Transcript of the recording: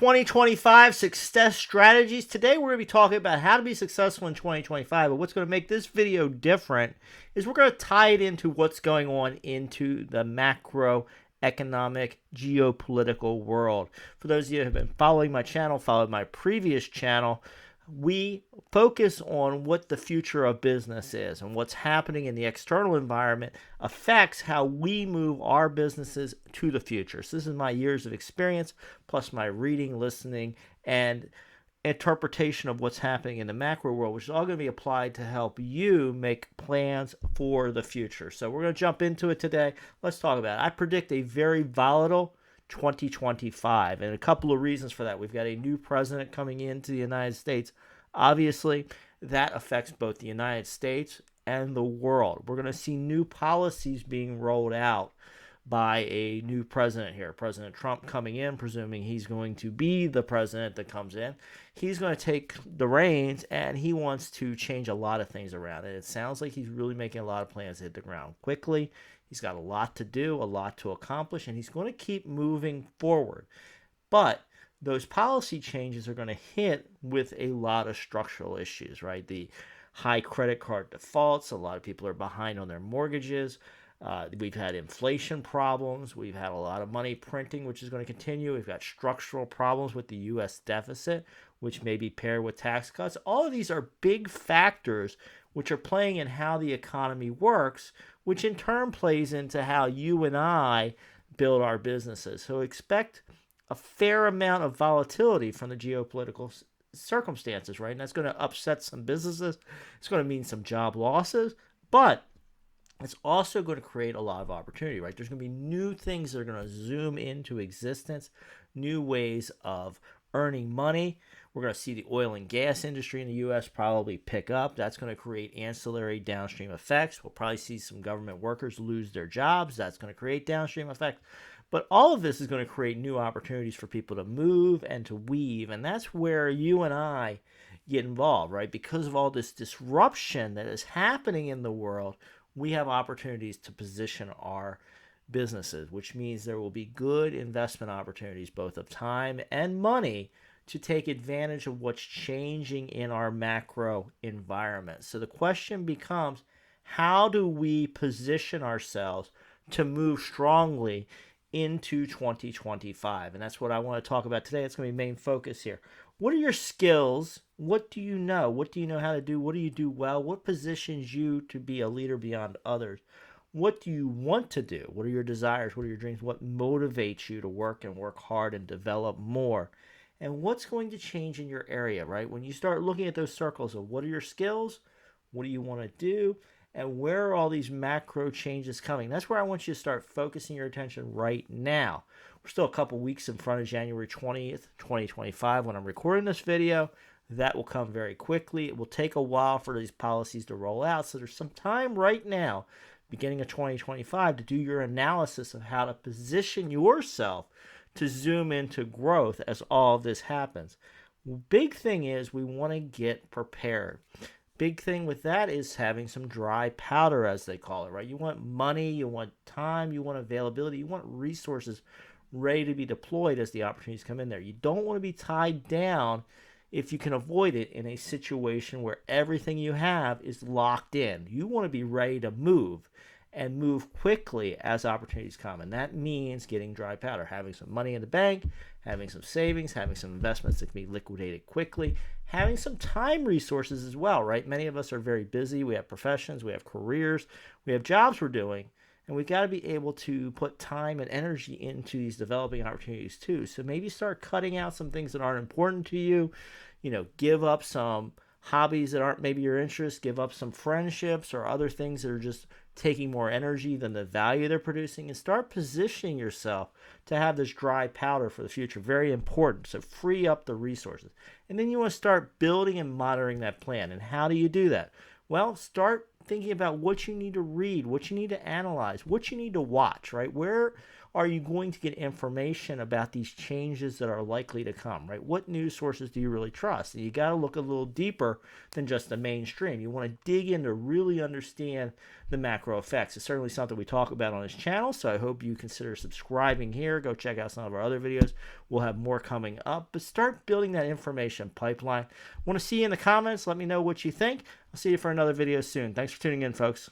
2025 success strategies. Today we're going to be talking about how to be successful in 2025, but what's going to make this video different is we're going to tie it into what's going on into the macroeconomic geopolitical world. For those of you who have been following my channel, followed my previous channel, we focus on what the future of business is, and what's happening in the external environment affects how we move our businesses to the future. So this is my years of experience, plus my reading, listening, and interpretation of what's happening in the macro world, which is all going to be applied to help you make plans for the future. So we're going to jump into it today. Let's talk about it. I predict a very volatile 2025, and a couple of reasons for that. We've got a new president coming into the United States. Obviously, that affects both the United States and the world. We're going to see new policies being rolled out by a new president here. President Trump coming in, presuming he's going to be the president that comes in. He's going to take the reins, and he wants to change a lot of things around it. It sounds like he's really making a lot of plans to hit the ground quickly. He's got a lot to do, a lot to accomplish, and he's going to keep moving forward. But those policy changes are going to hit with a lot of structural issues, right? The high credit card defaults, a lot of people are behind on their mortgages. We've had inflation problems. We've had a lot of money printing, which is going to continue. We've got structural problems with the U.S. deficit, which may be paired with tax cuts. All of these are big factors which are playing in how the economy works, which in turn plays into how you and I build our businesses. So expect a fair amount of volatility from the geopolitical circumstances, right? And that's going to upset some businesses. It's going to mean some job losses, but it's also going to create a lot of opportunity, right? There's going to be new things that are going to zoom into existence, new ways of earning money. We're going to see the oil and gas industry in the U.S. probably pick up. That's going to create ancillary downstream effects. We'll probably see some government workers lose their jobs. That's going to create downstream effects. But all of this is going to create new opportunities for people to move and to weave. And that's where you and I get involved, right? Because of all this disruption that is happening in the world, we have opportunities to position our businesses, which means there will be good investment opportunities, both of time and money, to take advantage of what's changing in our macro environment. So the question becomes, how do we position ourselves to move strongly into 2025? And that's what I want to talk about today. It's going to be main focus here. What are your skills? What do you know? What do you know how to do? What do you do well? What positions you to be a leader beyond others? What do you want to do? What are your desires? What are your dreams? What motivates you to work and work hard and develop more? And what's going to change in your area, right? When you start looking at those circles of what are your skills, what do you want to do, and where are all these macro changes coming? That's where I want you to start focusing your attention right now. We're still a couple weeks in front of January 20th, 2025 when I'm recording this video. That will come very quickly. It will take a while for these policies to roll out. So there's some time right now, beginning of 2025, to do your analysis of how to position yourself to zoom into growth as all of this happens. Big thing is we want to get prepared. Big thing with that is having some dry powder, as they call it, right? You want money, you want time, you want availability, you want resources ready to be deployed as the opportunities come in there. You don't want to be tied down, if you can avoid it, in a situation where everything you have is locked in. You want to be ready to move and move quickly as opportunities come. And that means getting dry powder, having some money in the bank, having some savings, having some investments that can be liquidated quickly, having some time resources as well, right? Many of us are very busy. We have professions, we have careers, we have jobs we're doing, and we've got to be able to put time and energy into these developing opportunities too. So maybe start cutting out some things that aren't important to you, give up some hobbies that aren't maybe your interest, give up some friendships or other things that are just taking more energy than the value they're producing, and start positioning yourself to have this dry powder for the future. Very important. So free up the resources. And then you want to start building and monitoring that plan. And how do you do that? Well, start thinking about what you need to read, what you need to analyze, what you need to watch, right? Where are you going to get information about these changes that are likely to come, right? What news sources do you really trust? And you got to look a little deeper than just the mainstream. You want to dig in to really understand the macro effects. It's certainly something we talk about on this channel, so I hope you consider subscribing here. Go check out some of our other videos. We'll have more coming up, but start building that information pipeline. Want to see you in the comments. Let me know what you think. I'll see you for another video soon. Thanks for tuning in, folks.